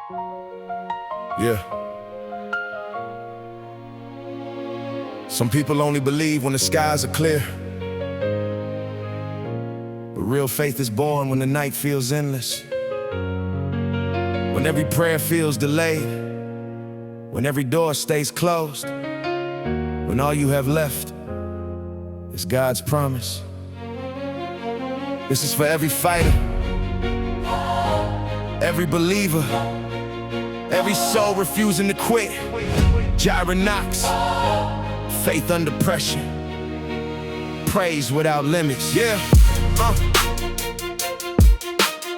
Yeah. Some people only believe when the skies are clear, but real faith is born when the night feels endless, when every prayer feels delayed, when every door stays closed, when all you have left is God's promise. This is for every fighter, every believer, every soul refusing to quit. Jireh Knox, faith under pressure, praise without limits. Yeah,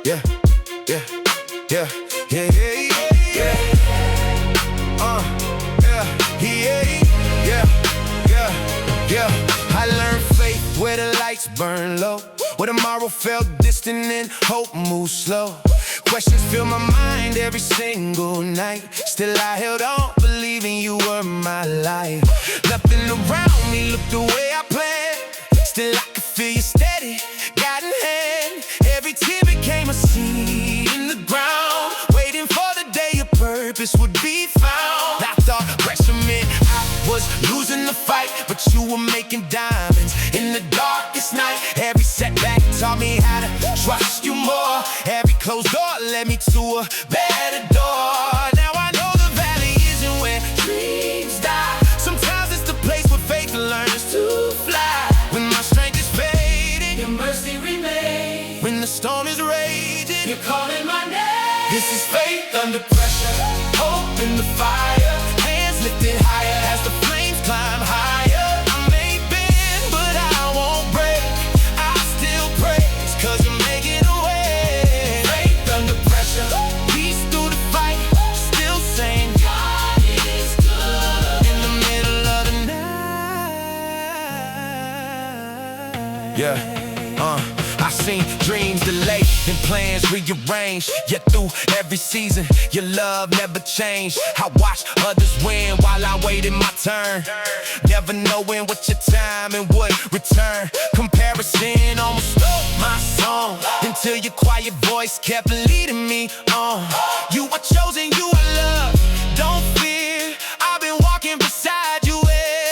yeah, yeah, yeah, yeah, yeah, yeah, yeah, yeah, yeah. I learned faith where the lights burn low, where tomorrow felt distant and hope moves slow. Questions fill my mind every single night. Still I held on, believing you were my life. Nothing around me looked the way I planned. Still I could feel you steady, guiding hand. Every tear became a seed in the ground, waiting for the day your purpose would be found. I thought pressure meant I was losing the fight, but you were making diamonds in the darkest night. Every setback taught me how to trust you more. Every closed door led me to a better door. Now I know the valley isn't where dreams die. Sometimes it's the place where faith learns to fly. When my strength is fading, your mercy remains. When the storm is raging, you're calling my name. This is faith under pressure, hope in the fire, hands lifted higher as the flames climb higher. I may bend, but I won't break. I still praise, 'cause you're making a way. Faith under pressure, peace through the fight, still saying God is good. In the middle of the night. Yeah. I seen dreams delayed and plans rearranged, yet through every season your love never changed. I watched others win while I waited my turn, never knowing what your timing would return. Comparison almost stole my song, until your quiet voice kept leading me on. You are chosen, you are loved, don't fear. I've been walking beside you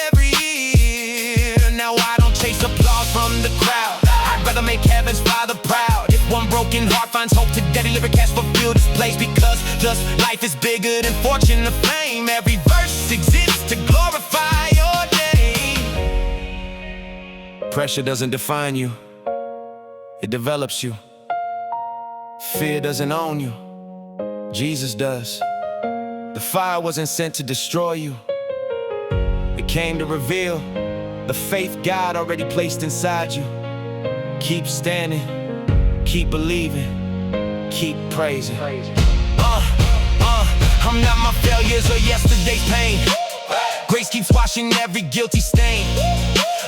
every year. Now I don't chase applause from the crowd, I'd rather make heaven's Father proud. If one broken heart finds hope today, deliver cash fulfill this place. Because just life is bigger than fortune or fame. Every verse exists to glorify your name. Pressure doesn't define you, it develops you. Fear doesn't own you, Jesus does. The fire wasn't sent to destroy you, it came to reveal the faith God already placed inside you. Keep standing, keep believing, keep praising. I'm not my failures or yesterday's pain. Grace keeps washing every guilty stain.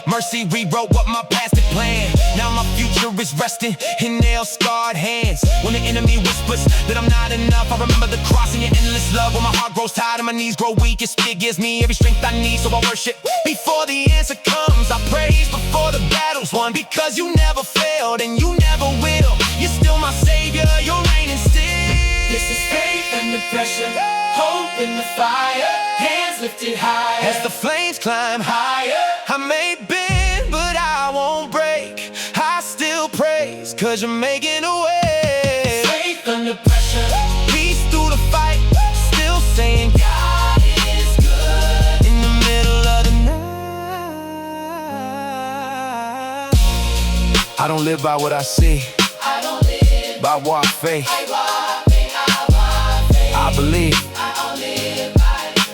Mercy rewrote what my past had planned. Now my future is resting in nail-scarred hands. When the enemy whispers that I'm not enough, I remember the cross and your endless love. When my heart grows tired and my knees grow weak, your spirit gives me every strength I need. So I worship before the answer comes, I praise before the battle's won. Because you never failed and you never will. You're still my savior, you're reigning still. This is faith under pressure, hope in the fire, hands lifted higher as the flames climb higher. I may bend, but I won't break. I still praise, 'cause you're making a way. Faith under pressure, peace through the fight, still saying God is good. In the middle of the night. I don't live by what I see, I don't live by what faith. I walk faith, I walk faith. I believe, I don't live by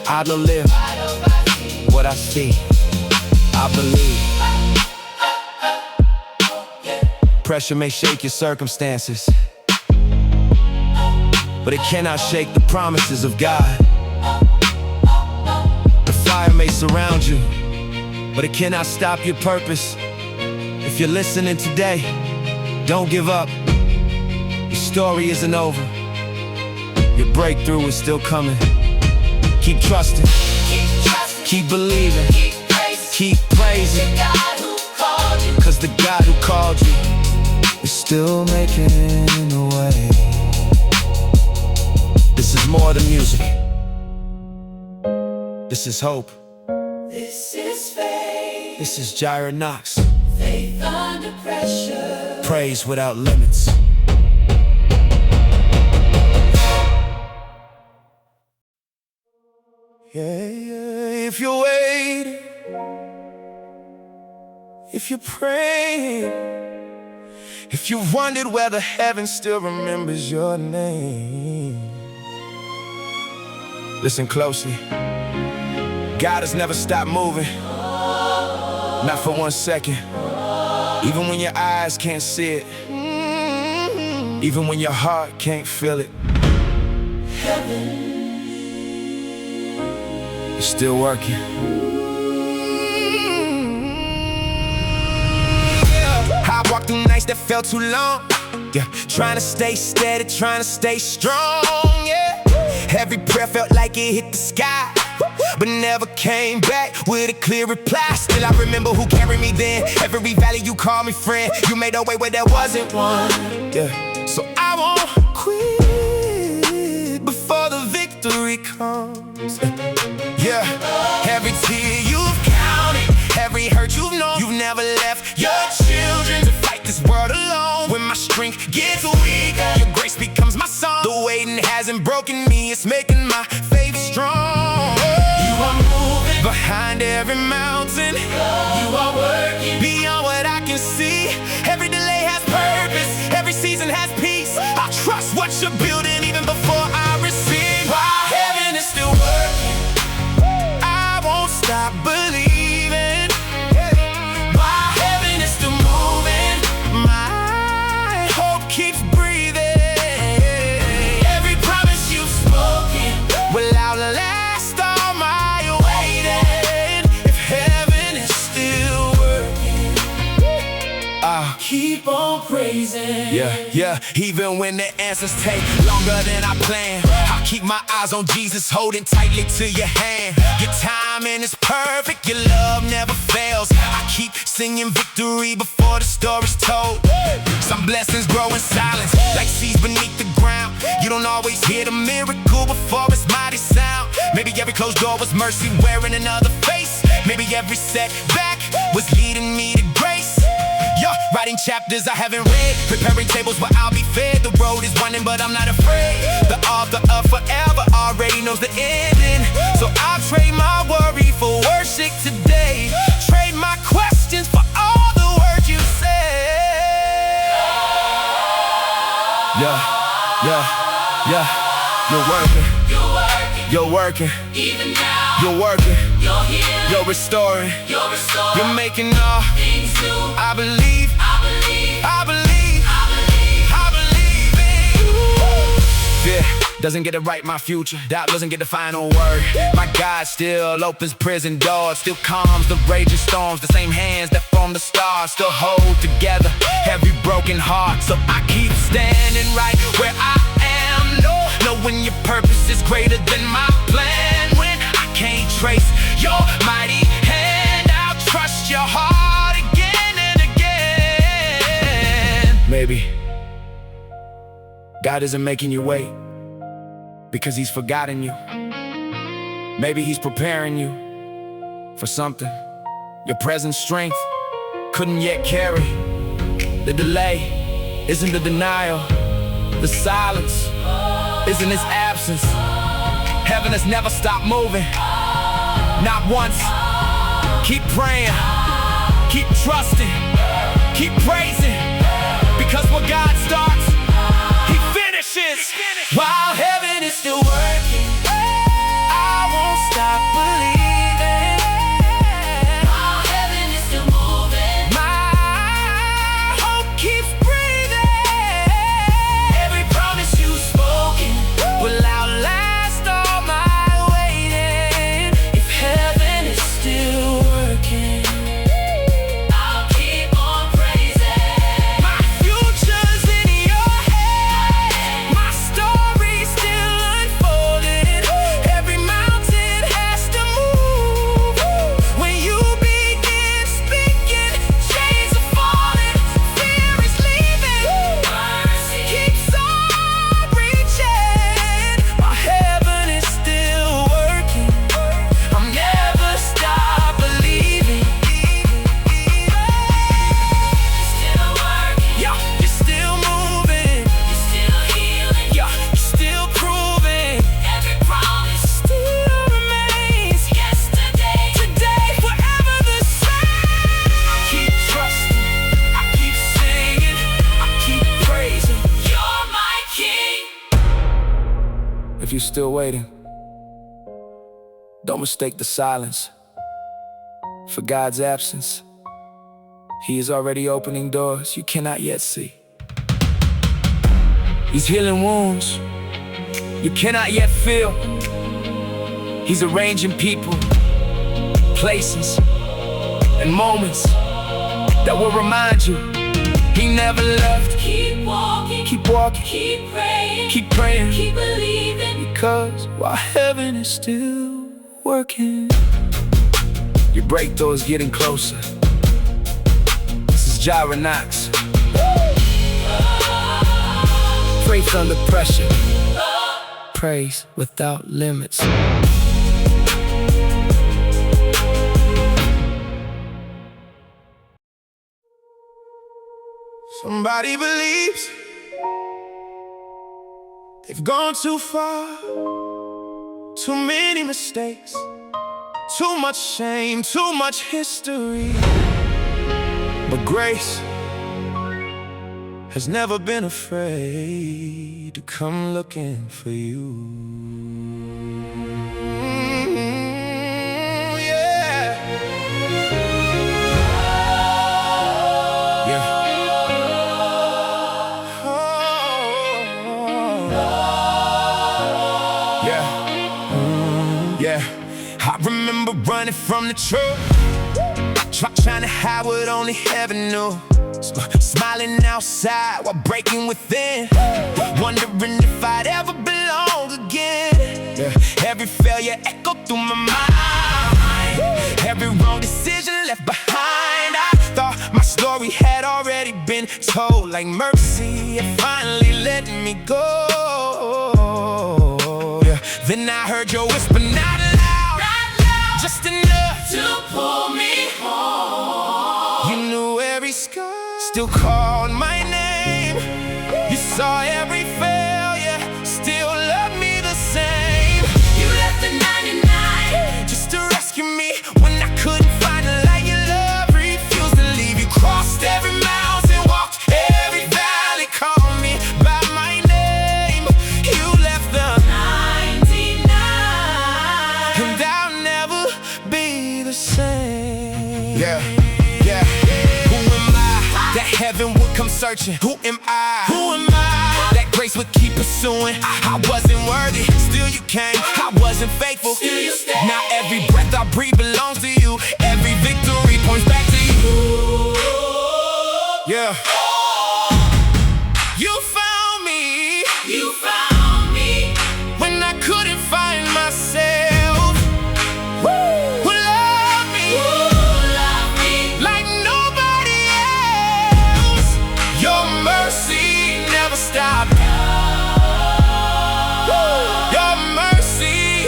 I don't live what I see, I believe. Pressure may shake your circumstances, but it cannot shake the promises of God. The fire may surround you, but it cannot stop your purpose. If you're listening today, don't give up. Your story isn't over, your breakthrough is still coming. Keep trusting, keep believing, keep praising, the God who called you. 'cause the God who called you is still making a way. This is more than music. This is hope. This is faith. This is Jireh Knox. Faith under pressure. Praise without limits. Yeah, if you're waiting, if you're praying, if you wondered whether heaven still remembers your name, listen closely. God has never stopped moving, not for 1 second. Even when your eyes can't see it, even when your heart can't feel it, Heaven it's still working. I walked through nights that felt too long, yeah. Trying to stay steady, trying to stay strong, yeah. Every prayer felt like it hit the sky, but never came back with a clear reply. Still I remember who carried me then. Every valley you called me friend. You made a way where there wasn't one, yeah. So I won't quit before the victory comes, yeah. Every tear you've counted, every hurt you've known, you've never left your children to fight this world alone. When my strength gets weaker, your grace becomes my song. The waiting hasn't broken me, it's making my faith strong. you are moving Behind every mountain, you are working beyond what I can see. Every delay has purpose, every season has peace. I trust what you're building even before I receive. While heaven is still working, I won't stop believing. While heaven is still moving, my hope keeps breathing. Every promise you've spoken will outlast all my waiting. If heaven is still working, I'll keep on praising. yeah, even when the answers take longer than I planned, I'll keep my eyes on Jesus, holding tightly to your hand. Your timing is perfect, your love never fails. I keep singing victory before the story's told. Some blessings grow in silence, like seeds beneath the ground. You don't always hear the miracle before its mighty sound. Maybe every closed door was mercy wearing another face. Maybe every setback was leading me to grace. Writing chapters I haven't read, preparing tables where I'll be fed. The road is winding, but I'm not afraid. The author of forever already knows the ending. So I'll trade my worry for worship today. Trade my questions for all the words you say. Yeah. You're working, you're working, Even now you're working, you're healing, you're restoring, you're restoring you're making all things new. I believe, I believe, I believe, I believe, I believe in. Fear doesn't get to write my future, doubt doesn't get the final word. My God still opens prison doors, still calms the raging storms. The same hands that form the stars still hold together every broken heart. So I keep standing right where I am, knowing your purpose is greater than my plan. When I can't trace your mighty hand, I'll trust your heart again and again. Maybe God isn't making you wait because He's forgotten you. Maybe He's preparing you for something your present strength couldn't yet carry. The delay isn't the denial, the silence isn't His absence. Heaven has never stopped moving, not once. Keep praying, keep trusting, keep praising, because what God starts, He finishes. While heaven is still working, I won't stop believing. while heaven is still moving. My hope keeps breathing. Every promise you've spoken will outlast all my waiting. If heaven is still working, I'll keep on praising. my future's in your hand. My story's still unfolding. Every mountain has to move. still waiting, don't mistake the silence for God's absence. He is already opening doors you cannot yet see. He's healing wounds you cannot yet feel. He's arranging people, places, and moments that will remind you He never left. Keep walking, Keep walking, keep praying, keep praying, keep believing. because while heaven is still working, your breakthrough is getting closer. This is Jireh Knox. Faith under pressure, praise without limits. Somebody believes they've gone too far, too many mistakes, too much shame, too much history. But grace has never been afraid to come looking for you. Yeah. Yeah. Yeah. I remember running from the truth, trying to hide what only heaven knew. Smiling outside while breaking within, wondering if I'd ever belong again. Every failure echoed through my mind, every wrong decision left behind. I thought my story had already been told, like mercy had finally let me go. Then I heard your whisper, not loud, just enough To pull me home. You knew every scar, still called my name. You saw every failure, still loved me the same. You left the 99 Just to rescue me when I couldn't find a light. Your love refused to leave. You crossed every mountain, walked every valley, called me by my name. You left the 99. and I'll never be the same. Yeah. That heaven would come searching. Who am I? Who am I? That grace would keep pursuing. I wasn't worthy, still you came. I wasn't faithful, Still you stayed. now every breath I breathe belongs to you. Every victory points back to you. Yeah. You found me You found me. when I couldn't find myself. Who loved me Love me. like nobody else. Your mercy never stopped. Your mercy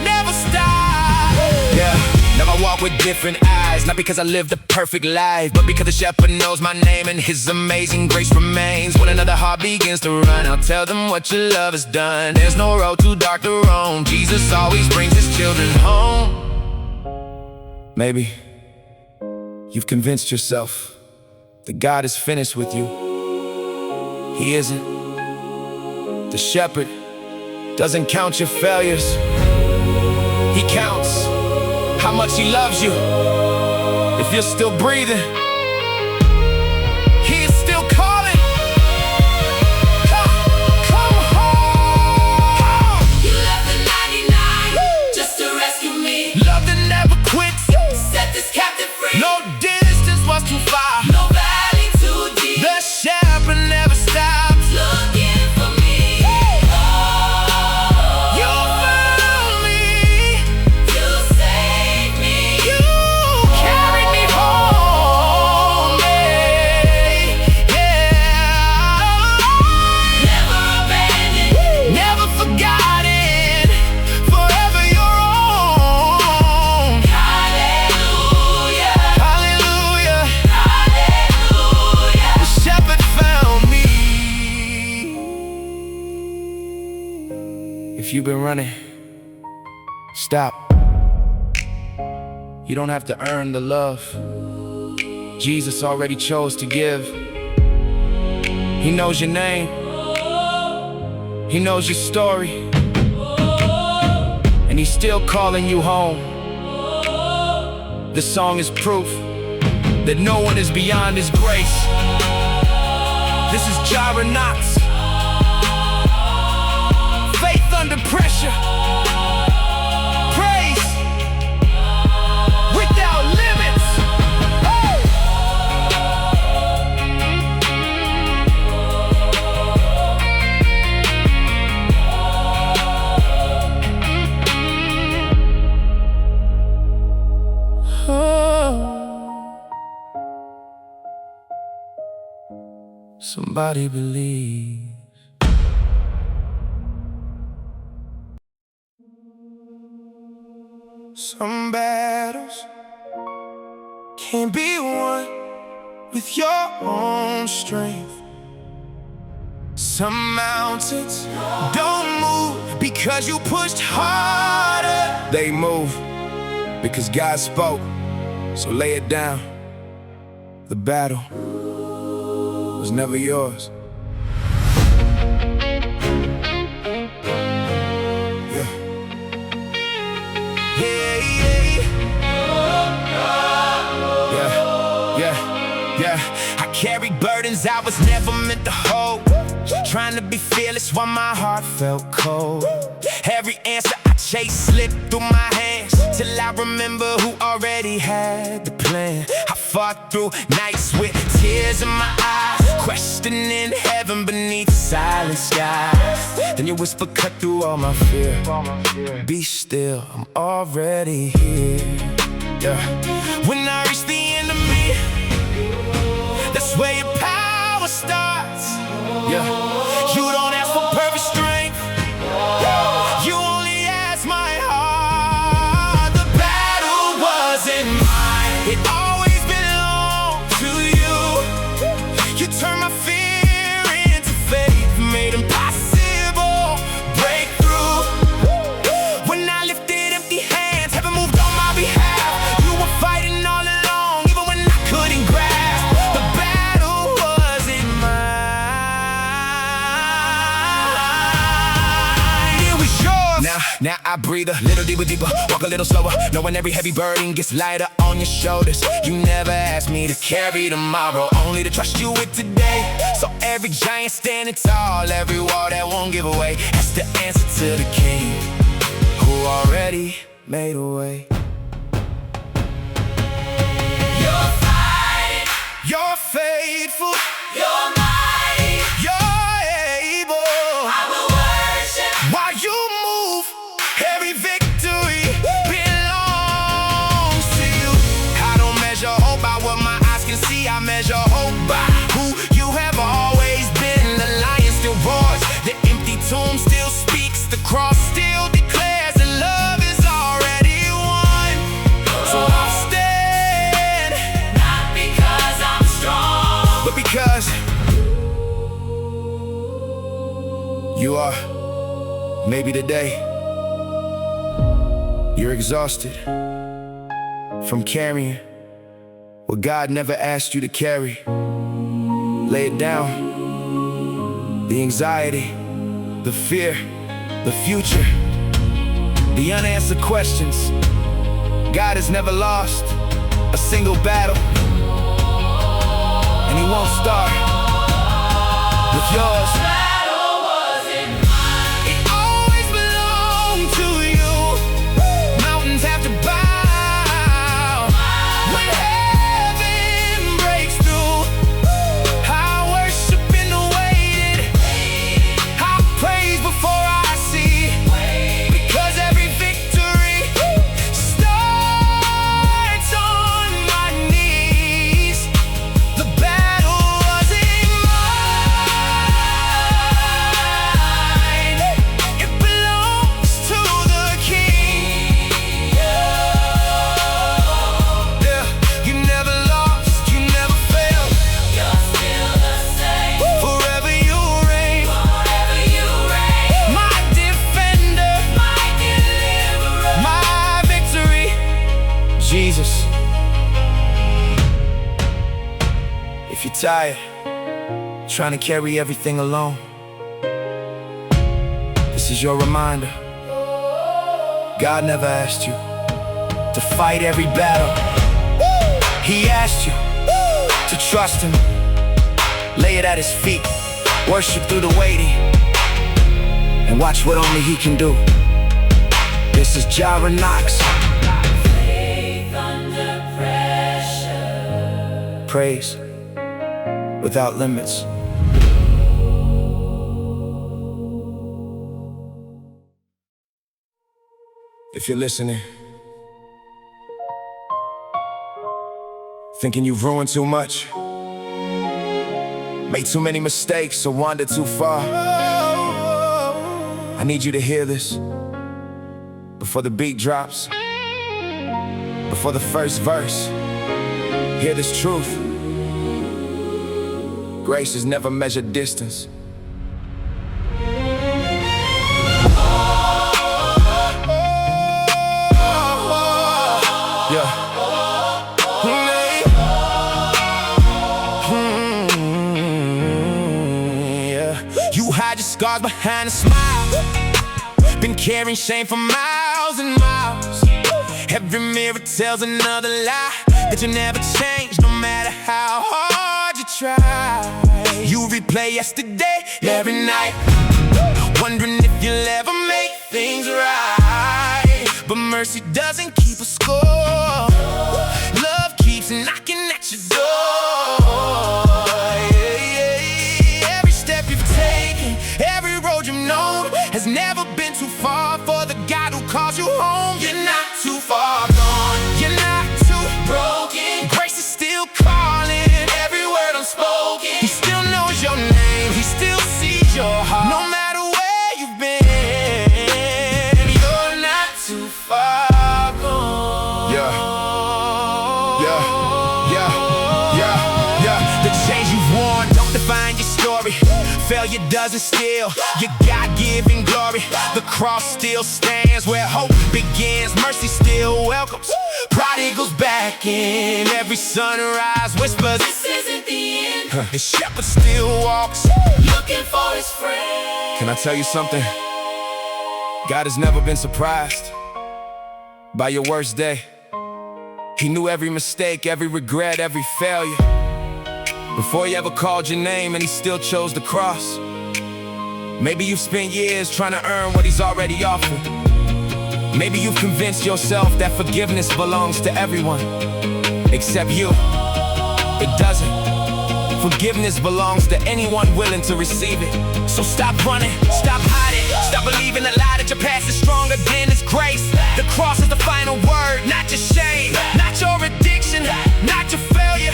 never stopped. Yeah, now I walk with different eyes, not because I lived a perfect life, but because the shepherd knows my name and his amazing grace remains. When another heart begins to run, I'll tell them what your love has done. There's no road too dark to roam. Jesus always brings his children home. Maybe you've convinced yourself that God is finished with you. He isn't. The shepherd doesn't count your failures. He counts how much he loves you. If you're still breathing, he is still calling. Come home. You left the 99 just to rescue me. Love that never quits. Set this captive free. No distance was too far. No valley too deep. The shepherd never stops. Looking for me. You found me. You saved me. You carried me home. Yeah. Never abandoned. Never forgotten. Forever your own. Hallelujah. Hallelujah. Hallelujah. The shepherd found me. If you've been running, stop. You don't have to earn the love Jesus already chose to give. He knows your name. He knows your story. and He's still calling you home. This song is proof that no one is beyond His grace. This is Jireh Knox. Faith under pressure. Praise without limits. Somebody believe. Some battles can't be won with your own strength. Some mountains don't move because you pushed harder. They move because God spoke, so lay it down. The battle was never yours. I carried burdens I was never meant to hold, trying to be fearless while my heart felt cold. Every answer I chased slipped through my hands, till I remember who already had the plan. I fought through nights with tears in my eyes, questioning heaven beneath silent skies. Then your whisper cut through all my fear. Be still, I'm already here. When I reach the end of me, that's where your power starts. You don't ask for perfect strength, you only ask my heart. The battle wasn't mine, it always belonged to you. You turned my fear into faith, made impossible breakthrough. When I lifted empty hands, heaven moved on my behalf. You were fighting all along, even when I couldn't grasp. Now I breathe a little deeper, walk a little slower, knowing every heavy burden gets lighter on your shoulders. You never asked me to carry tomorrow, only to trust you with today. So every giant standing tall, every wall that won't give away, that's the answer to the King who already made a way. You're fighting, you're faithful, you're mighty, you're able. I will worship while you move. Every victory belongs to you. I don't measure hope by what my eyes can see, I measure hope by who you have always been. The lion still roars, the empty tomb still speaks, the cross still declares that love is already won. So I'll stand, not because I'm strong, but because you are. Maybe today you're exhausted from carrying what God never asked you to carry. Lay it down. The anxiety, the fear, the future, the unanswered questions. God has never lost a single battle, and He won't start with yours. Jesus. If you're tired, trying to carry everything alone, this is your reminder. God never asked you to fight every battle. He asked you to trust Him, lay it at His feet, worship through the waiting, and watch what only He can do. This is Jireh Knox. Faith under pressure. Praise without limits. If you're listening, thinking you've ruined too much, made too many mistakes or wandered too far, I need you to hear this before the beat drops, before the first verse. Hear this truth: grace is never measured distance. You hide your scars behind a smile, been carrying shame for miles and miles. Every mirror tells another lie, that you never change no matter how hard you try. You replay yesterday every night, wondering if you'll ever make things right. But mercy doesn't keep a score, love keeps knocking at your door. Every step you've taken, every road you've known, has never been too far for the God who calls you home. You're not too far gone, you're not too broken. Grace is still calling every word unspoken. He still knows your name, He still sees your heart. No matter where you've been, you're not too far gone. The chains you've worn don't define your story. Failure doesn't steal your God-given glory. The cross still stands where hope begins. Mercy still welcomes prodigals back in. Every sunrise whispers, this isn't the end. The shepherd still walks, looking for his friend. Can I tell you something? God has never been surprised by your worst day. He knew every mistake, every regret, every failure before He ever called your name, and He still chose the cross. Maybe you've spent years trying to earn what He's already offered. Maybe you've convinced yourself that forgiveness belongs to everyone except you. It doesn't. Forgiveness belongs to anyone willing to receive it. So stop running, stop hiding, stop believing the lie that your past is stronger than His grace. The cross is the final word, not your shame, not your addiction, not your failure.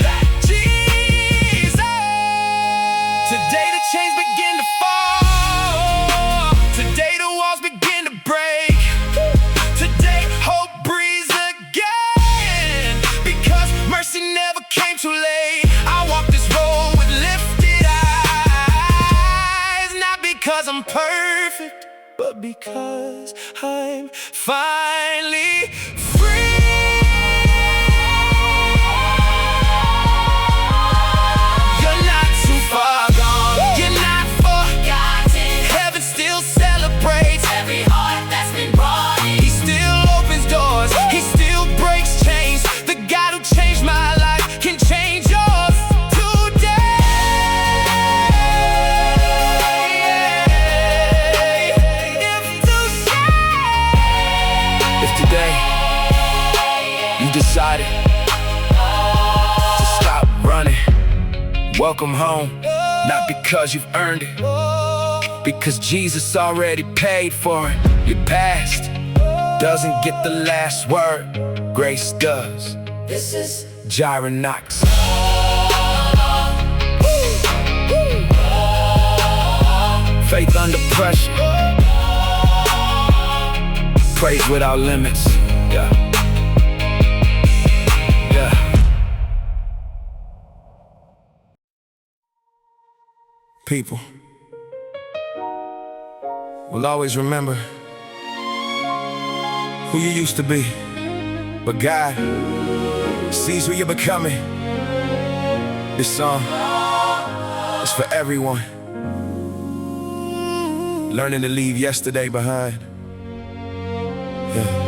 Today the chains begin to fall, today the walls begin to break, today hope breathes again, because mercy never came too late. I walk this road with lifted eyes, not because I'm perfect, but because I'm finally free. Decided to stop running, welcome home, not because you've earned it, because Jesus already paid for it. Your past doesn't get the last word, grace does. This is Jireh Knox. Faith under pressure, praise without limits. Yeah. People will always remember who you used to be, but God sees who you're becoming. This song is for everyone learning to leave yesterday behind. Yeah.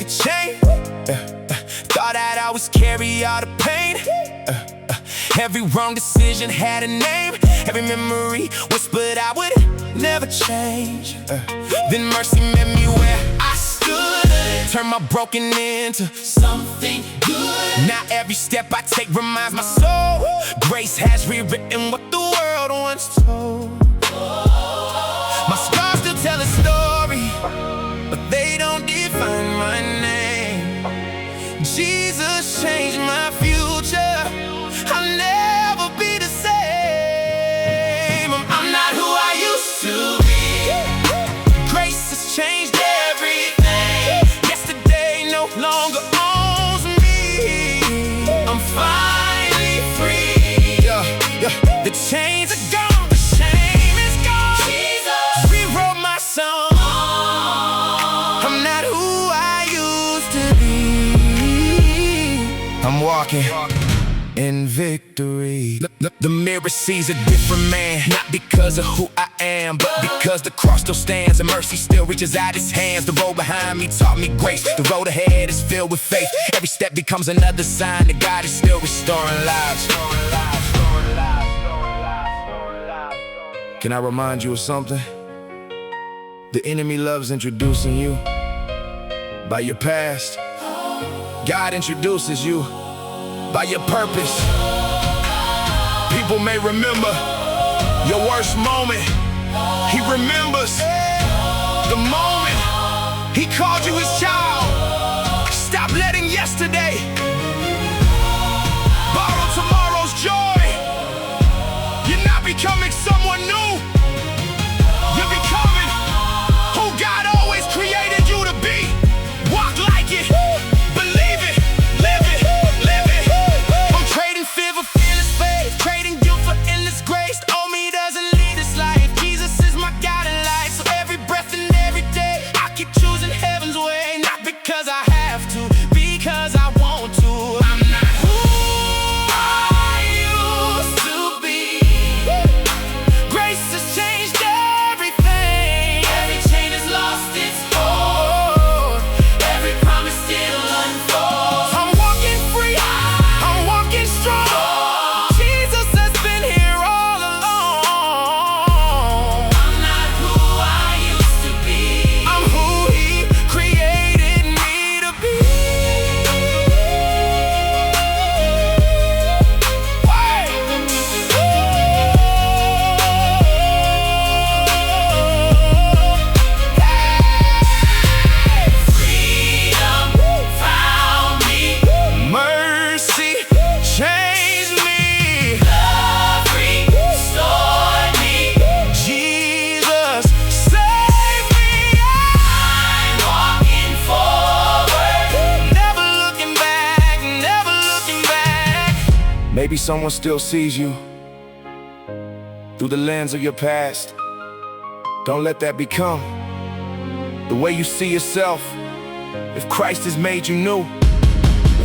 a change. Thought I'd always carry all the pain. Every wrong decision had a name. Every memory whispered I would never change. Then mercy met me where I stood. Turned my broken into something good. now every step I take reminds my soul. Grace has rewritten what the world once told. My scars still tell a story, but they don't define my name. Jesus changed my future. I'll never be the same. I'm not who I used to be. Grace has changed everything. Yesterday no longer owns me. I'm finally free. The chains are gone, the shame is gone. Jesus rewrote my song. I'm not who I used to be. I'm walking in victory. The mirror sees a different man, not because of who I am, but because the cross still stands and mercy still reaches out its hands. The road behind me taught me grace. The road ahead is filled with faith. Every step becomes another sign that God is still restoring lives. Can I remind you of something? The enemy loves introducing you by your past. God introduces you by your purpose. People may remember your worst moment. He remembers the moment He called you His child. Stop letting yesterday borrow tomorrow's joy. You're not becoming someone new. You're becoming who God always created you to be. Walk like it. Trading guilt for endless grace. Oh, me doesn't lead this life. Jesus is my guiding light. So every breath and every day I keep choosing heaven's way. Not because I have to, because I want to. I'm not who I used to be. Grace has changed everything. Every chain has lost its hold. Every promise still unfolds. I'm walking free, I'm walking strong. Maybe someone still sees you through the lens of your past. Don't let that become the way you see yourself. If Christ has made you new,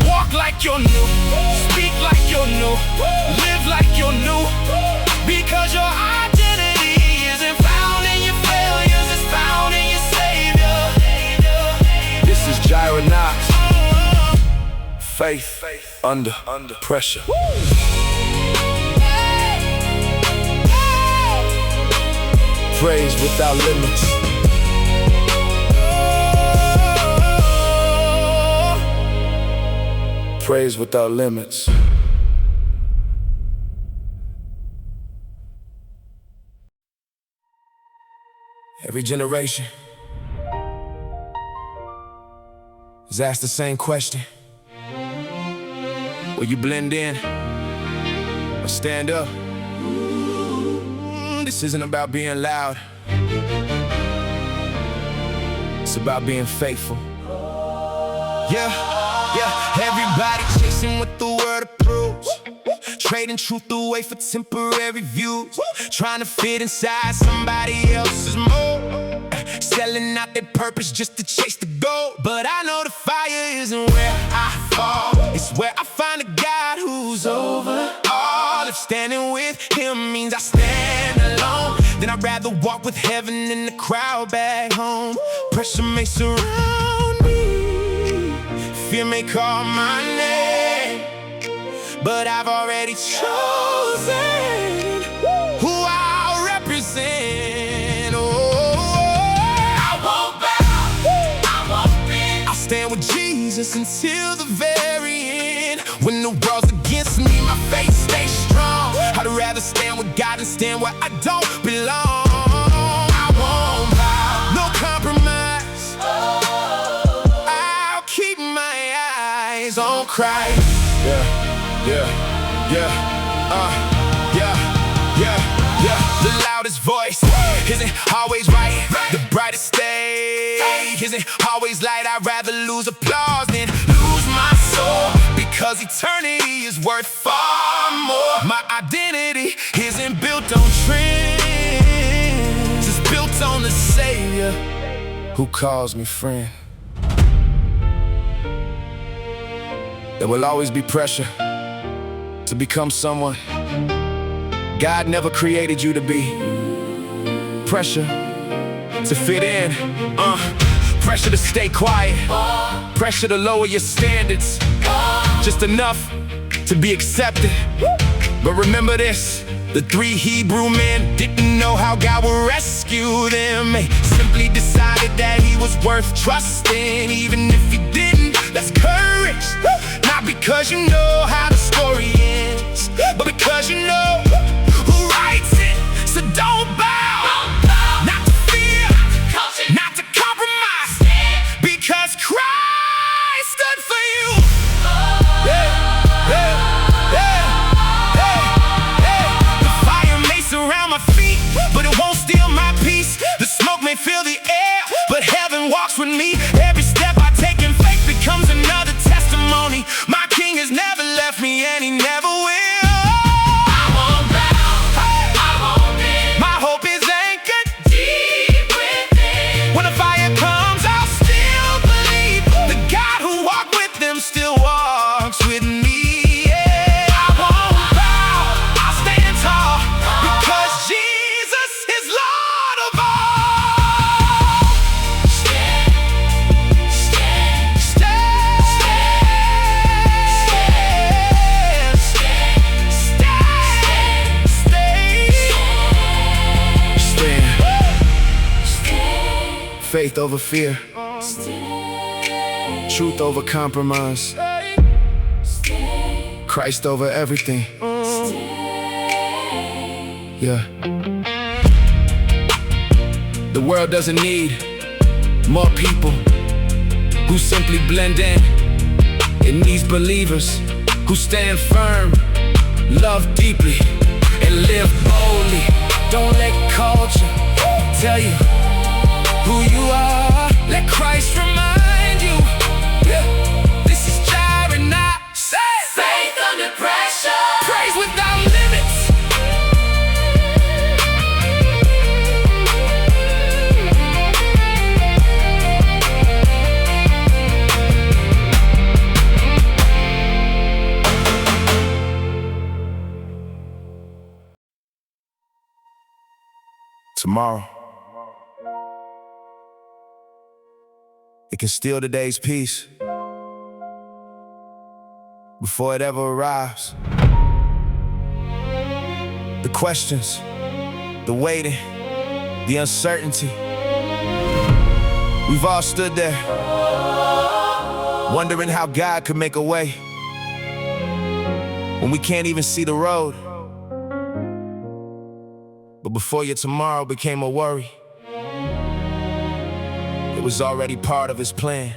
walk like you're new, speak like you're new, live like you're new. Because your identity isn't found in your failures, it's found in your Savior. This is Jireh Knox. Faith under pressure. Praise without limits. Praise without limits. Every generation is asked the same question. Will you blend in or stand up? This isn't about being loud. It's about being faithful. Yeah, everybody chasing what the world approves, trading truth away for temporary views, trying to fit inside somebody else's mold, selling out their purpose just to chase the goal. But I know the fire isn't where I fall, it's where I find a God who's over all. If standing with Him means I stand alone, then I'd rather walk with heaven in the crowd back home. Pressure may surround me, fear may call my name, but I've already chosen who I'll represent. I won't bow, I won't bend. I'll stand with Jesus until the very end. When the world's against me, my faith stays strong. I'd rather stand with God than stand where I don't belong. I won't bow, no compromise. I'll keep my eyes on Christ. The loudest voice isn't always right. The brightest stage isn't always light. I'd rather lose applause than lose my soul, because eternity is worth far more. My identity isn't built on trends, it's built on the Savior who calls me friend. There will always be pressure to become someone God never created you to be. Pressure to fit in, pressure to stay quiet, pressure to lower your standards just enough to be accepted. But remember this, the 3 Hebrew men didn't know how God would rescue them. They simply decided that he was worth trusting, even if he didn't. That's courage, not because you know how the story ends, but because you know who writes it. So don't bow, not to fear, not to compromise, because Christ stood for you. The fire may surround my feet, but it won't steal my peace. The smoke may fill the air, but heaven walks with me. Every step I take in faith becomes another testimony. My King has never left me, and he never will. Faith over fear, truth over compromise, Christ over everything. Yeah. The world doesn't need more people who simply blend in. It needs believers who stand firm, love deeply, and live boldly. Don't let culture tell you who you are. Let Christ remind you. This is Jireh Knox. Faith under pressure, Praise without limits. Tomorrow, it can steal today's peace before it ever arrives. The questions, the waiting, the uncertainty. We've all stood there, wondering how God could make a way when we can't even see the road. But before your tomorrow became a worry, it was already part of his plan.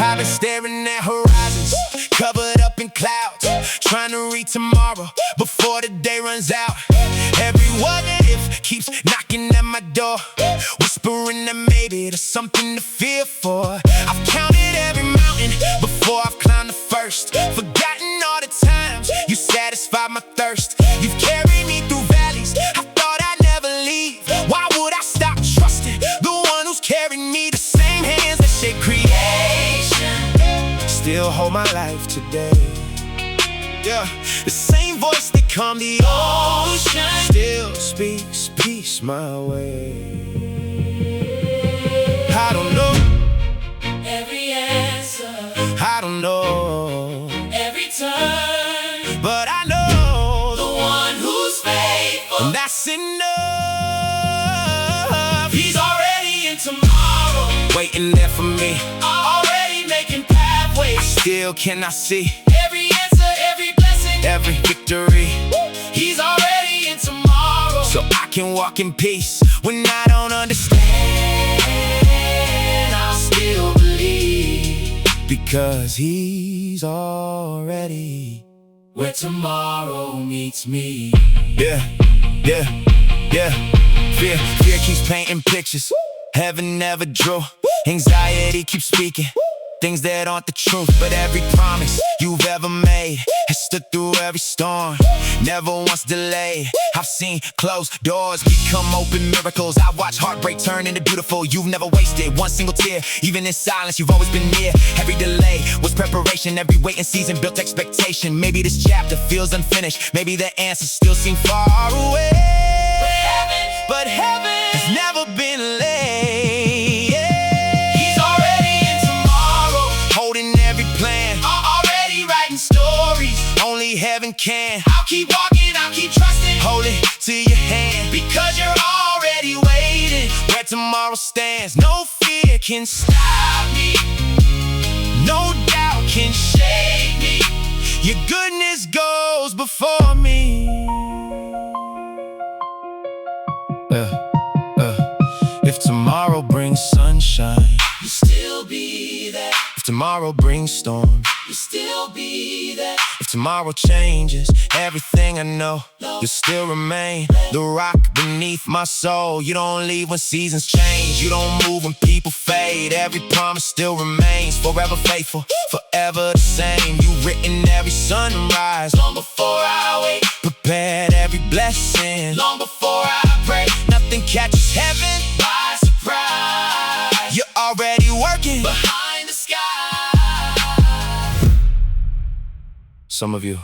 I've been staring at horizons, covered up in clouds, trying to read tomorrow before the day runs out. Every what if keeps knocking at my door, whispering that maybe there's something to fear for. I've counted every mountain before I've climbed the first, forgotten all the times you satisfied my thirst. You've carried me through valleys I thought I'd never leave. Why would I stop trusting the still hold my life today. Yeah, the same voice that calmed the ocean still speaks peace my way. I don't know every answer, I don't know every turn, but I know the one who's faithful, and that's enough. He's already in tomorrow, Waiting there for me, already making pathways. still cannot see Every answer, every blessing, every victory, He's already in tomorrow. so I can walk in peace when I don't understand. I'll still believe, Because He's already. where tomorrow meets me. Yeah, yeah, yeah. Fear keeps painting pictures heaven never drew. Anxiety keeps speaking things that aren't the truth. But every promise you've ever made has stood through every storm, never once delayed. I've seen closed doors become open miracles. I've watched heartbreak turn into beautiful. You've never wasted one single tear. Even in silence, you've always been near. Every delay was preparation. Every waiting season built expectation. Maybe this chapter feels unfinished. Maybe the answers still seem far away. But heaven has never been late. He's already in tomorrow, Holding every plan, already writing stories. only heaven can. I'll keep walking, I'll keep trusting, Hold it to your hand, because you're already waiting. where tomorrow stands. No fear can stop me, no doubt can shake me. Your goodness goes before me. If tomorrow brings sunshine, You'll still be there, if tomorrow brings storm, you'll still be there. if tomorrow changes everything I know, you'll still remain the rock beneath my soul. You don't leave when seasons change, you don't move when people fade. Every promise still remains, forever faithful, forever the same. You written every sunrise, Long before I wake, prepared every blessing. long before I pray, Nothing catches heaven, by surprise, you're already working. behind the sky. Some of you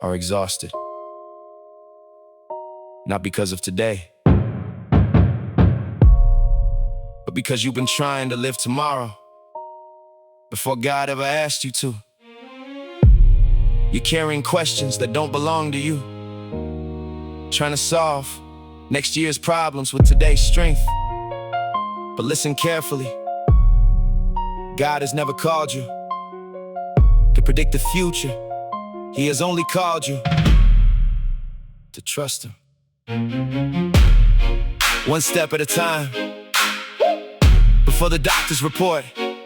are exhausted, not because of today, but because you've been trying to live tomorrow before God ever asked you to. You're carrying questions that don't belong to you, trying to solve next year's problems with today's strength. But listen carefully, God has never called you to predict the future. He has only called you to trust Him. One step at a time. Before the doctor's report,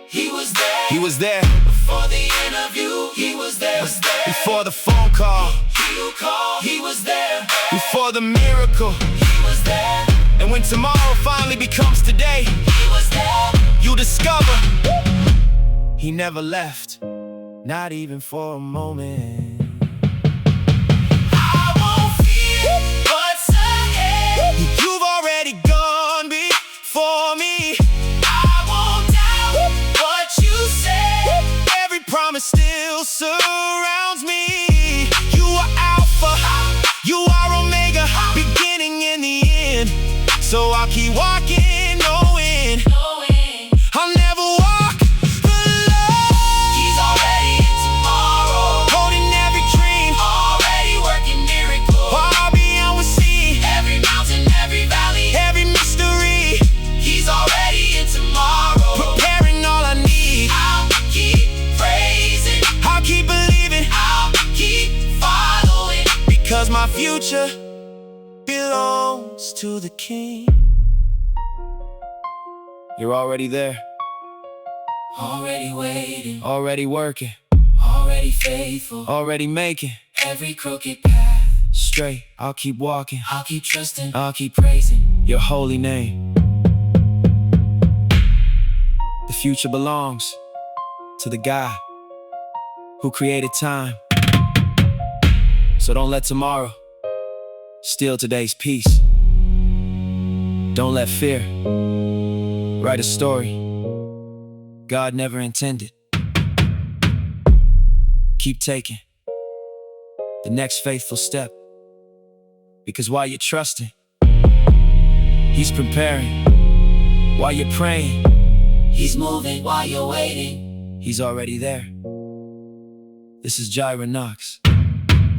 He was there, He was there. before the interview, He was there, Before the phone call, He who called, He was there, before the miracle. He was there, And when tomorrow finally becomes today, He was there. you'll discover He never left, not even for a moment. I won't fear what's ahead, You've already gone before me. I won't doubt what you said. Every promise still surrounds me. You are Alpha, you are Omega, beginning and the end. So I'll keep walking, knowing I'll never walk alone. He's already in tomorrow, Holding every dream, already working miracles. far beyond we see, Every mountain, every valley, every mystery. He's already in tomorrow. Preparing all I need, I'll keep praising, I'll keep believing, I'll keep following. because my future belongs to the King. You're already there, Already waiting, already working, already faithful. already making Every crooked path, straight. I'll keep walking, I'll keep trusting, I'll keep praising. your holy name. The future belongs to the God who created time. So don't let tomorrow steal today's peace. Don't let fear write a story God never intended. Keep taking the next faithful step, because while you're trusting, He's preparing. While you're praying, He's moving. While you're waiting, He's already there. This is Jireh Knox.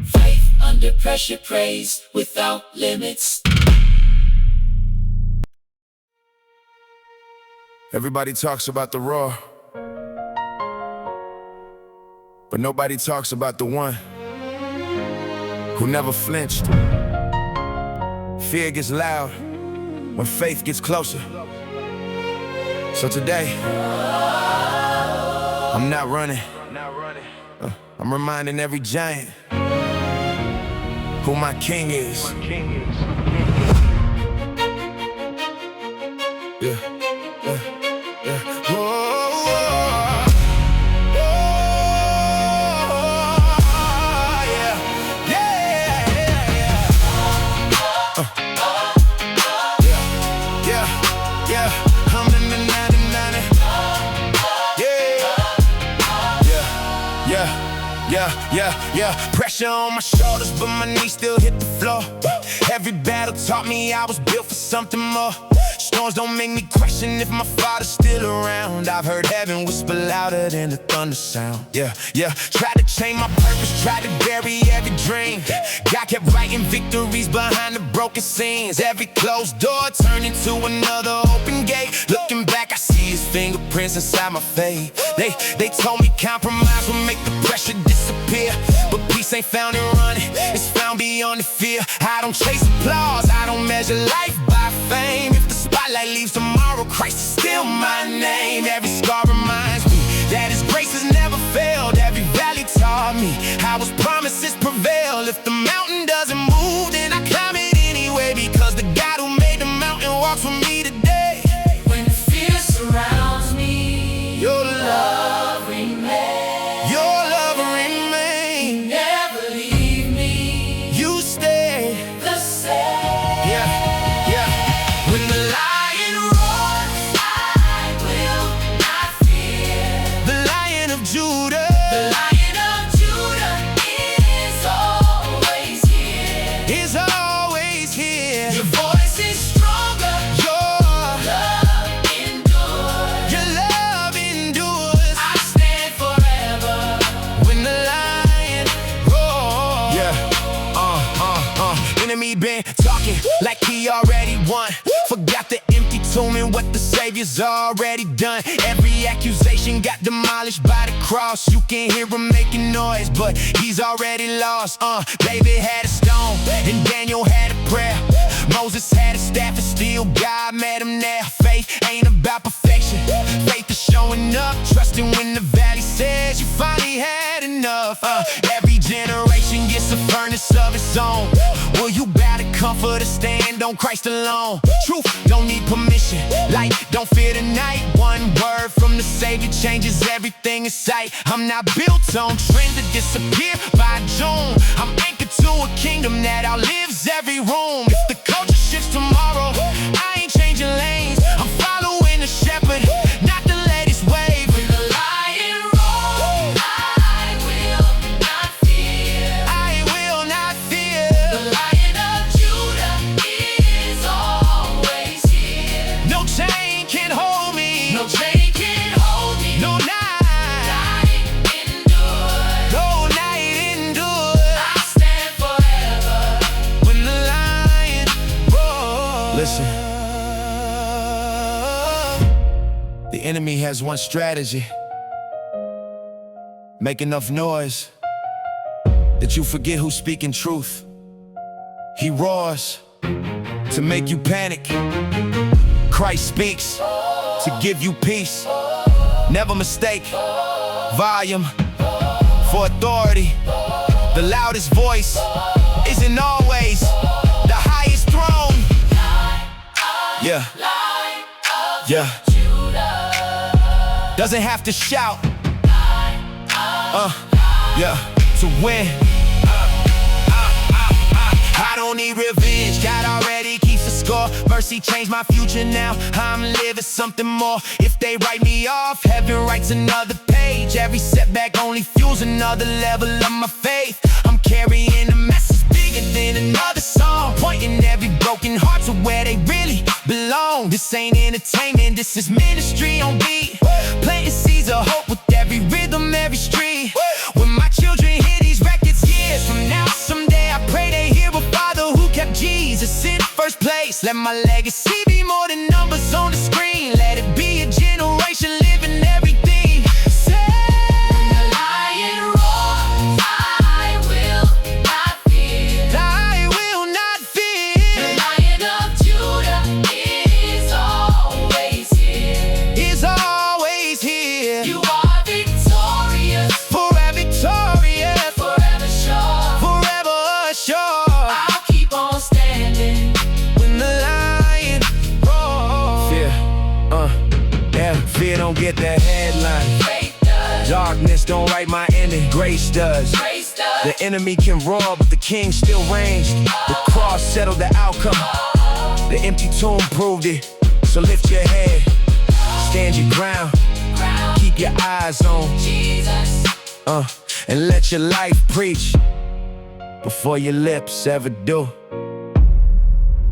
faith under pressure, praise without limits. Everybody talks about the raw, but nobody talks about the one who never flinched. Fear gets loud when faith gets closer. So today, I'm not running. I'm reminding every giant who my king is. Yeah. Yeah, pressure on my shoulders, but my knees still hit the floor. Every battle taught me I was built for something more. Storms don't make me question if my Father's still around. I've heard heaven whisper louder than the thunder sound. Yeah, tried to change my purpose, tried to bury every dream. God kept writing victories behind the broken scenes. Every closed door turned into another open gate. Looking back, I see His fingerprints inside my faith. They told me compromise would make the pressure disappear, but peace ain't found in running, it's found beyond the fear. I don't chase applause, I don't measure life by fame. If the spotlight leaves tomorrow, Christ is still my name. Every scar reminds me that His grace has never failed. Every valley taught me how His promises prevail. If the mountain doesn't move, then I climb it anyway, because the God who made the mountain walks with me today. When fear surrounds me, Your love remains. Your love remains. Never leave me. You stay The same. When the Lion roars, I will not fear. the Lion of Judah, The Lion of Judah is always here. is always here. Your voice is stronger. Your Love endures. love endures. I stand forever. When the lion roars. Enemy been talking like he already won. Forgot the empty tomb and what the Savior's already done. Every accusation got demolished by the cross. You can hear him making noise, but he's already lost. David had a stone and Daniel had a prayer. Moses had a staff and still God met him there. Faith ain't about perfection, faith is showing up, trusting when the valley says you finally had enough. Every generation gets a furnace of its own. Will you bow to comfort or stand on Christ alone? Truth don't need permission, light don't fear the night. One word from the Savior changes everything in sight. I'm not built on trends that disappear by June. I'm anchored to a kingdom that outlives every room. If the culture shifts tomorrow, I ain't changing lanes. I'm following the shepherd, not the latest wave. When the lion roars, I will not fear. I will not fear. The Lion of Judah is always here. No chain can hold me. No chain can hold me. No night. Night endures. No night endures. I stand forever. When the lion roars. Listen. The enemy has one strategy. Make enough noise that you forget who's speaking truth. He roars to make you panic. Christ speaks to give you peace. Never mistake volume for authority. The loudest voice isn't always the highest throne. Yeah, yeah. Doesn't have to shout. Yeah, to win. I don't need revenge. God already keeps the score. Mercy changed my future, now I'm living something more. If they write me off, heaven writes another page. Every setback only fuels another level of my faith. I'm carrying a message bigger than another song, pointing every broken heart to where they really belong. This ain't entertainment, this is ministry on beat. Planting seeds of hope with every rhythm, every street. When my children hear these records years from now, someday I pray they hear a father who kept Jesus in first place. Let my legacy be more than numbers on the screen. Let it be a generation living everything. Say, when the lion roars, I will not fear. I will not fear. The Lion of Judah is always here. Is always here. You are victorious, Forever victorious, forever sure. forever assured. I'll keep on standing. When the lion roars. Fear don't get the headline. Faith does, Darkness don't write my ending. Grace does. grace does. The enemy can roar, but the king still reigns. The cross settled the outcome. The empty tomb proved it. So lift your head, stand your ground, Ground, keep your eyes on, Jesus. and let your life preach before your lips ever do.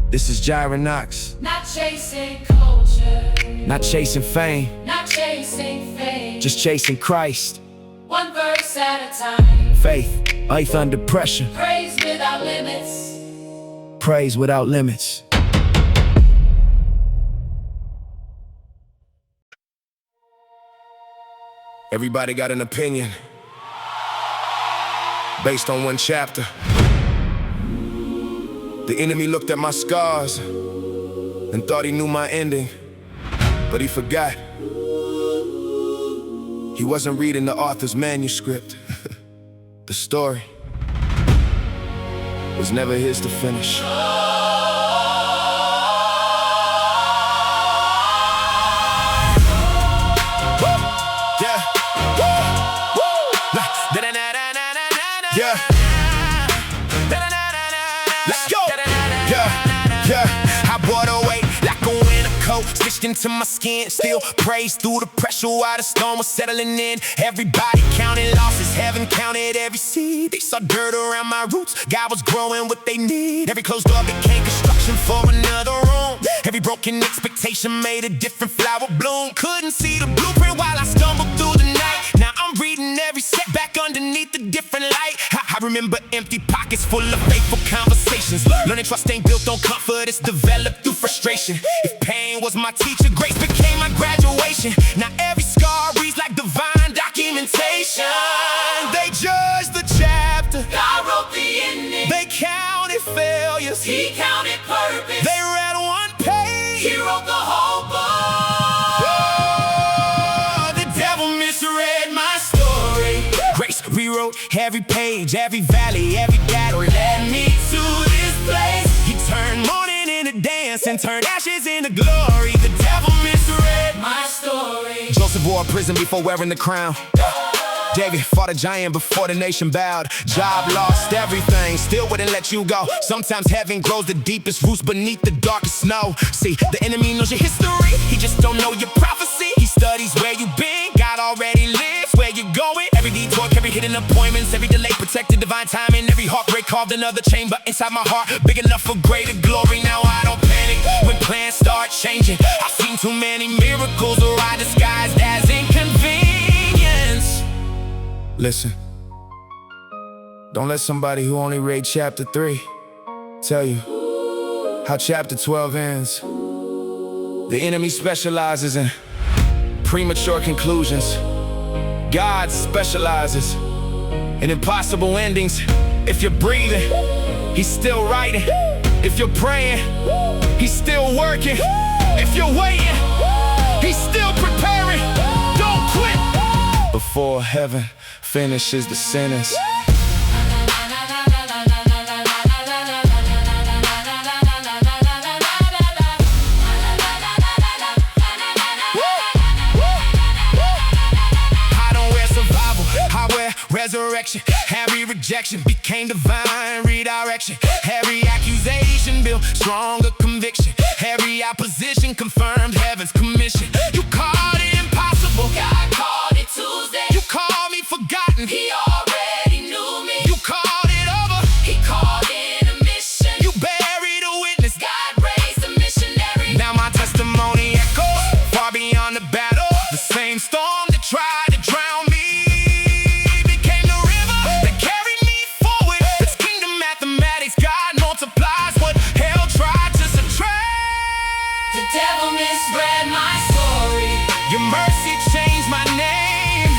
This is Jireh Knox, Not chasing culture, not chasing fame, not chasing fame. just chasing Christ. One verse at a time. Faith under pressure, Praise without limits. praise without limits. Everybody got an opinion based on one chapter. The enemy looked at my scars and thought he knew my ending, but he forgot. He wasn't reading the author's manuscript. The story was never his to finish. Yeah. Let's go. I bought away like a winter coat, stitched into my skin. Still praise through the pressure while the storm was settling in. Everybody counted losses, heaven counted every seed. They saw dirt around my roots, God was growing what they need. Every closed door became construction for another room. Every broken expectation made a different flower bloom. Couldn't see the blueprint while I stumbled through the night. Now I'm reading every setback underneath a different light. I remember empty pockets full of faithful conversations. Learning trust ain't built on comfort, it's developed through frustration. If pain was my teacher, grace became my graduation. Now every scar reads like divine documentation. They judged the chapter, God wrote the ending. they counted failures, He counted purpose. they read one page. He wrote the whole book. Oh, the devil misread my story. Grace rewrote every page, every valley, every battle. Led me to this place. He turned mourning into dance and turned ashes into glory. The devil misread My story. Joseph wore a prison before wearing the crown. David fought a giant before the nation bowed. Job lost everything, still wouldn't let you go. Sometimes heaven grows the deepest roots beneath the darkest snow. See, the enemy knows your history, he just don't know your prophecy. He studies where you've been, God already lives where you're going. Every detour, every hidden appointments, every delay protected divine timing. Every heartbreak carved another chamber inside my heart, big enough for greater glory. Now I don't panic when plans start changing. I've seen too many miracles arrive disguised as inconvenience. Listen, don't let somebody who only read chapter 3 tell you how chapter 12 ends. The enemy specializes in premature conclusions. God specializes in impossible endings. If you're breathing, He's still writing. If you're praying, He's still working. If you're waiting, He's still preparing. Don't quit before heaven finishes the sentence. resurrection. Every rejection became divine redirection. Every accusation built stronger conviction. Every opposition confirmed heaven's commission. You called it impossible, God called it Tuesday. you called me forgotten, He already knew me. you called it over, He called in a mission. you buried a witness. God raised a missionary. Now my testimony echoes far beyond the battle. The same storm that tried to drown me became the river that carried me forward. It's kingdom mathematics. God multiplies what hell tried to subtract. The devil misread my story. Your mercy changed my name.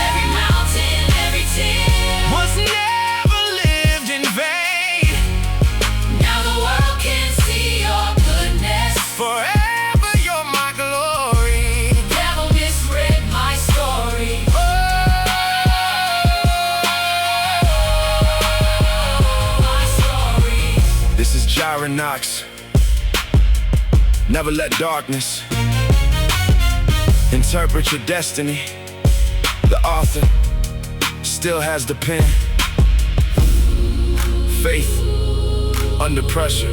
Every mountain, every tear Was never lived in vain. now the world can see your goodness. Forever you're my glory. The devil misread my story. My story. This is Jireh Knox. Never let darkness interpret your destiny. The author still has the pen. Faith under pressure.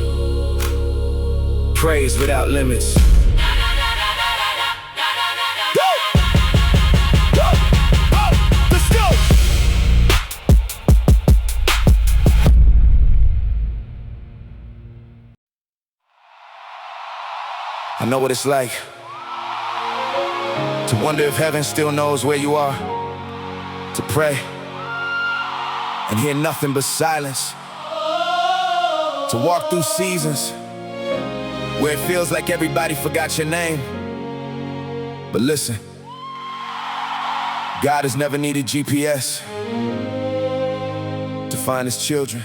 Praise without limits. Let's go! I know what it's like to wonder if heaven still knows where you are, to pray and hear nothing but silence, to walk through seasons where it feels like everybody forgot your name. But listen, God has never needed GPS to find his children.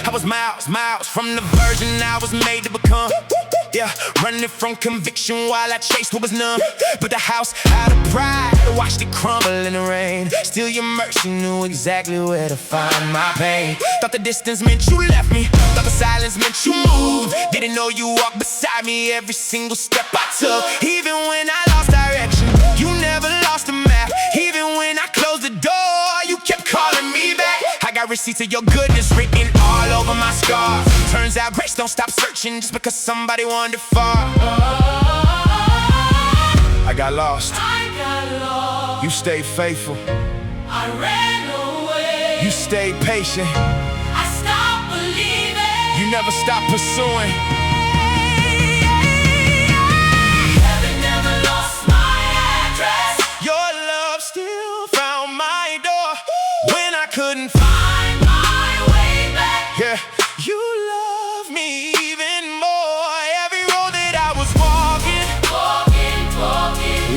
I was miles from the version I was made to become. Yeah, running from conviction while I chased what was numb. But the house out of pride, watched it crumble in the rain. Still your mercy knew exactly where to find my pain. Thought the distance meant you left me, thought the silence meant you moved. Didn't know you walked beside me every single step I took. Even when I lost direction, you never lost the map. Even when I closed the door, you kept calling me back. I got receipts of your goodness written all over my scars. Turns out grace don't stop searching just because somebody wandered far. I got lost, you stayed faithful, I ran away. you stayed patient, I stopped believing. you never stopped pursuing. Heaven never lost my address. Your love still found my door when I couldn't find. My way back. Yeah, you love me even more. Every road that I was walking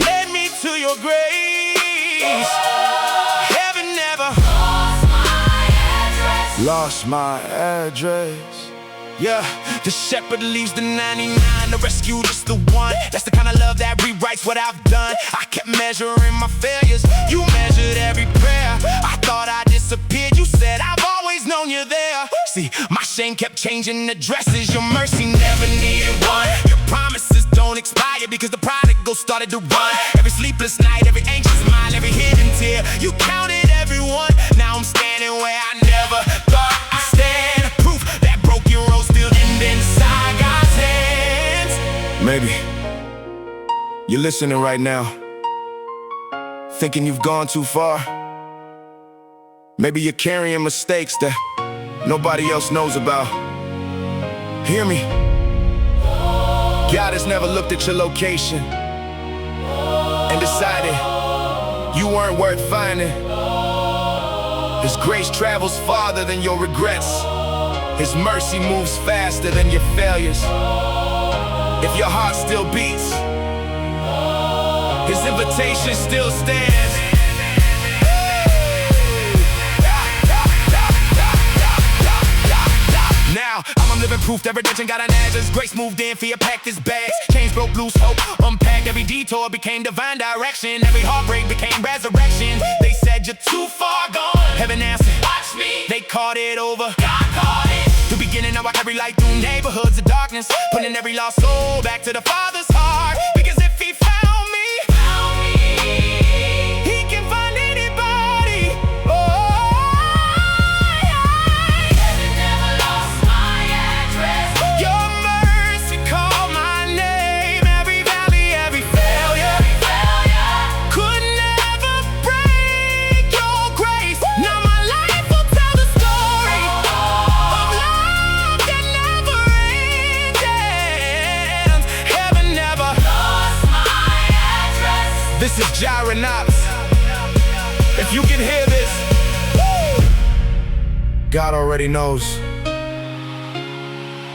led me to your grace. Heaven never lost my address. Yeah, the shepherd leaves the 99 to rescue just the one. That's the kind of love that rewrites what I've done. I kept measuring my failures, you measured every prayer. I thought I disappeared, you said I've always known you're there. See, my shame kept changing addresses, your mercy never needed one. Your promises don't expire because the prodigal started to run. Every sleepless night, every anxious mind, every hidden tear, you counted everyone. Now I'm standing where I never thought I'd stand. Proof that broken road still end inside God's hands. Maybe you're listening right now, thinking you've gone too far. Maybe you're carrying mistakes that nobody else knows about. Hear me. God has never looked at your location and decided you weren't worth finding. His grace travels farther than your regrets. His mercy moves faster than your failures. If your heart still beats, his invitation still stands. Proof that redemption got an address. Grace moved in, fear packed his bags. Chains broke loose, hope unpacked. Every detour became divine direction. Every heartbreak became resurrection. They said you're too far gone. Heaven answered, watch me. They called it over. God called it. The beginning of our every light through neighborhoods of darkness, putting every lost soul back to the Father's heart. Because if He found me, He can find anybody. Heaven never lost my address. Your mercy called my name. Every valley, every failure could never break Your grace. Now my life will tell the story of love that never ends. Heaven never Lost my address. This is Jireh Knox. If you can hear this, God already knows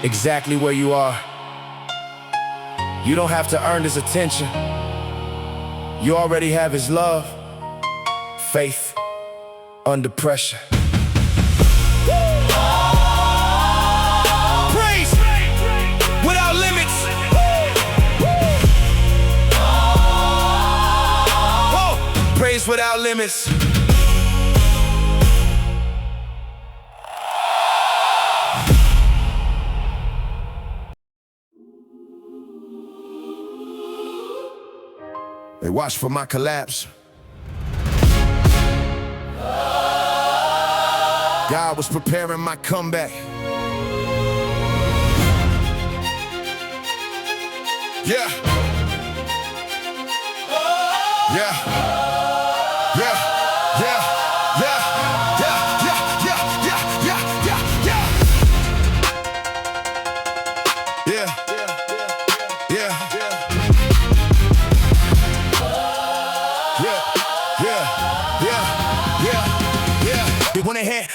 exactly where you are. You don't have to earn His attention. You already have His love. Faith under pressure. Praise without limits. Whoa. Praise without limits. They watch for my collapse. God was preparing my comeback. Yeah. Yeah. Yeah. Yeah. Yeah. Yeah. Yeah. Yeah. Yeah. Yeah. Yeah. Yeah. Yeah. Yeah. Yeah. They went ahead.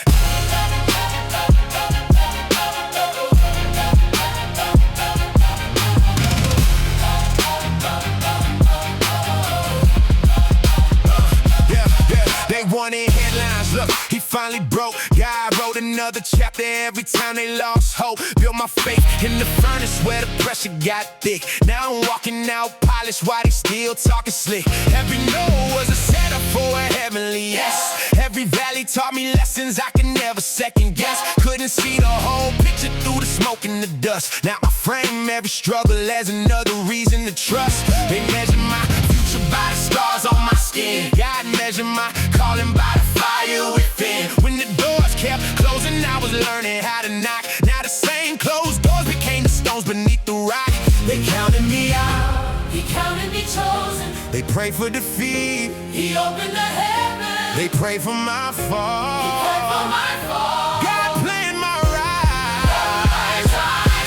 They wanted headlines. Look, He finally broke. God wrote another chapter every time they lost hope. Built my faith in the furnace where the pressure got thick. Now I'm walking out polished while they still talking slick. Every no was a setup for a heavenly yes. Every valley taught me lessons I could never second guess. Couldn't see the whole picture through the smoke and the dust. Now I frame every struggle as another reason to trust. They measure my future by the scars on my skin. God measured my calling by the fire within. When the doors kept closing, I was learning how to knock. Now the same closed doors became the stones beneath the rock. They counted me out. He counted me chosen. They prayed for defeat. He opened the heavens. They prayed for my fall. He prayed for my fall. God planned my rise.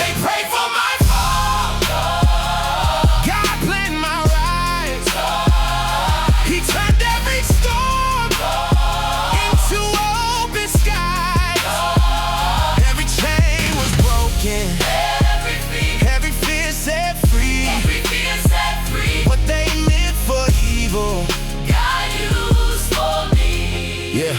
They prayed for my fall. God planned my rise. He turned every storm into open skies. Every chain was broken. Every fear set free. Every fear set free. What they meant for evil, God used for me. yeah.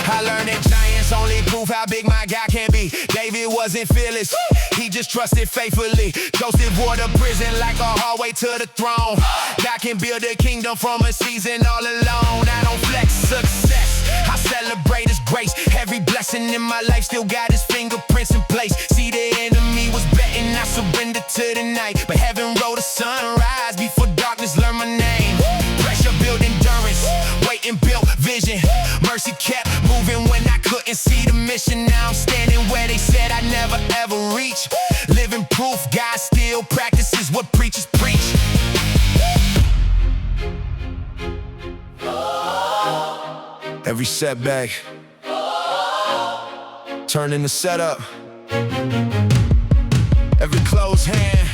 I learned that giants only prove how big my God can be. David wasn't fearless, he just trusted faithfully. Joseph wore the prison like a hallway to the throne. God can build a kingdom from a season all alone. I don't flex success, I celebrate His grace. Every blessing in my life still got His fingerprints in place. See, the enemy was betting I surrendered to the night, but heaven wrote a sunrise before darkness learned my name. Pressure built endurance, waiting built vision. Mercy kept moving when I couldn't see the mission. Now I'm standing where they said I'd never ever reach. Living proof God still practices what preachers preach. Every setback turn into setup. Every closed hand,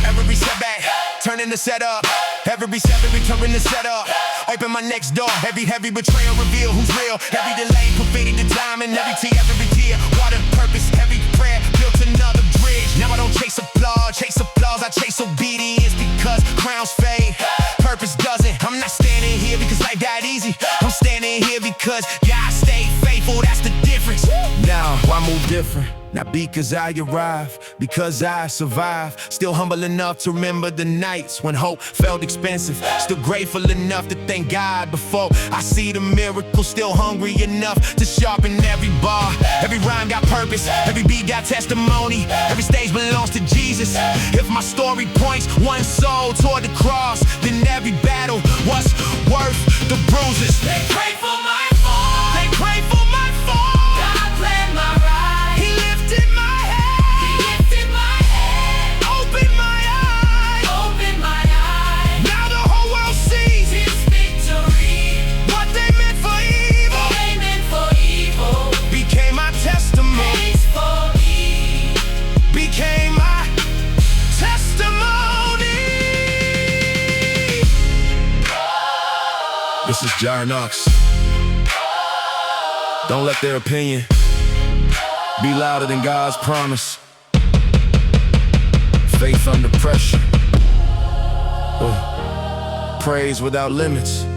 every setback turn into setup. Every setback turn into setup. Open my next door. Every betrayal reveal who's real. Every delay perfected the diamond. Every tear, water purpose. Every prayer built another bridge. Now I don't chase applause, I chase obedience. Because crowns fade, purpose doesn't. I'm not standing here because life got easy. I'm standing here because God stayed faithful, that's the difference. Now I move different. Not because I arrived, because I survived. Still humble enough to remember the nights when hope felt expensive. Still grateful enough to thank God before I see the miracle. Still hungry enough to sharpen every bar. Every rhyme got purpose, every beat got testimony. Every stage belongs to Jesus. If my story points one soul toward the cross, then every battle was worth the bruises. They pray for my fall. They pray for my fall. God planned my rise. He lifted my head. He lifted my head. Opened my eyes. Opened my eyes. Now the whole world sees His victory. what they meant for evil. They meant for evil. Became my testimony. Pays for me. Became my testimony. This is Jireh Knox. Don't let their opinion be louder than God's promise. Faith under pressure. Praise without limits.